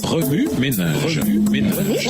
Remue ménage. Remue ménage.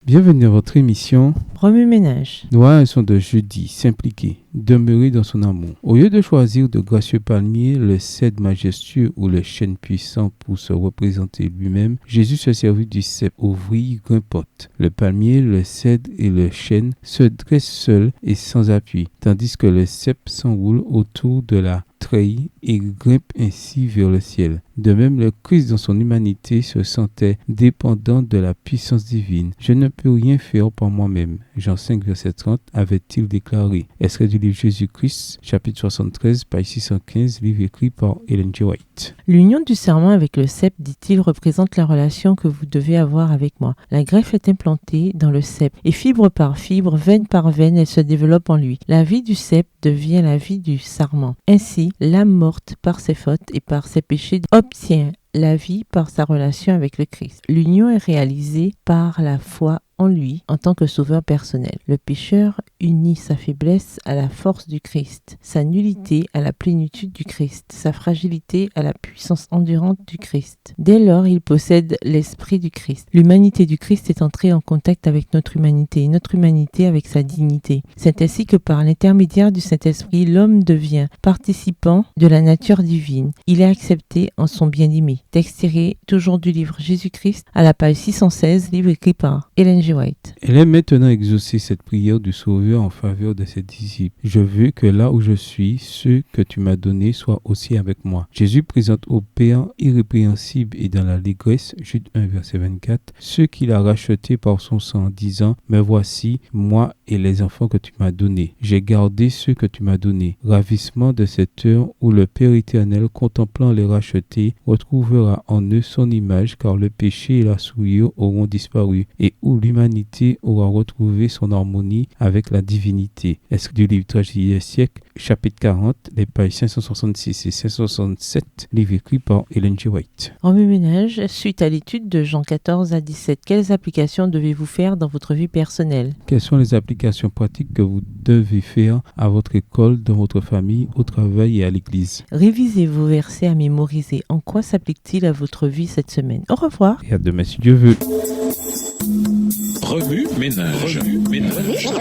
Bienvenue dans votre émission Remue-ménage. Nous sont de jeudi, s'impliquer, demeurer dans son amour. Au lieu de choisir de gracieux palmiers, le cèdre majestueux ou le chêne puissant pour se représenter lui-même, Jésus se servit du cep ouvrier grimpante. Le palmier, le cèdre et le chêne se dressent seuls et sans appui, tandis que le cep s'enroule autour de la treillis et grimpe ainsi vers le ciel. De même, le Christ dans son humanité se sentait dépendant de la puissance divine. « Je ne peux rien faire par moi-même », Jean 5, verset 30, avait-il déclaré. Extrait du livre Jésus-Christ, chapitre 73, page 615, livre écrit par Ellen G. White. L'union du serment avec le cep, dit-il, représente la relation que vous devez avoir avec moi. La greffe est implantée dans le cep et fibre par fibre, veine par veine, elle se développe en lui. La vie du cep devient la vie du sarment. Ainsi, l'âme morte par ses fautes et par ses péchés obtient la vie par sa relation avec le Christ. L'union est réalisée par la foi en lui en tant que sauveur personnel. Le pécheur unit sa faiblesse à la force du Christ, sa nullité à la plénitude du Christ, sa fragilité à la puissance endurante du Christ. Dès lors, il possède l'esprit du Christ. L'humanité du Christ est entrée en contact avec notre humanité et notre humanité avec sa dignité. C'est ainsi que par l'intermédiaire du Saint-Esprit, l'homme devient participant de la nature divine. Il est accepté en son bien-aimé. Texte tiré toujours du livre Jésus-Christ à la page 616, livre écrit par Ellen G. White. Elle est maintenant exaucée cette prière du Sauveur en faveur de ses disciples. Je veux que là où je suis, ceux que tu m'as donnés soient aussi avec moi. Jésus présente au Père irrépréhensible et dans l'allégresse, Jude 1, verset 24, ceux qu'il a rachetés par son sang en disant, me voici, moi et les enfants que tu m'as donnés. J'ai gardé ceux que tu m'as donnés. Ravissement de cette heure où le Père éternel, contemplant les rachetés, retrouvera en eux son image, car le péché et la souillure auront disparu, et où l'humanité aura retrouvé son harmonie avec la divinité. Est-ce du livre Tragédie des siècles, chapitre 40, les pages 566 et 567, livre écrit par Ellen G. White. Remue-ménage, suite à l'étude de Jean 14 à 17, quelles applications devez-vous faire dans votre vie personnelle? Quelles sont les applications pratiques que vous devez faire à votre école, dans votre famille, au travail et à l'église? Révisez vos versets à mémoriser. En quoi s'applique-t-il à votre vie cette semaine? Au revoir. Et à demain si Dieu veut. Remue ménage. Remue ménage.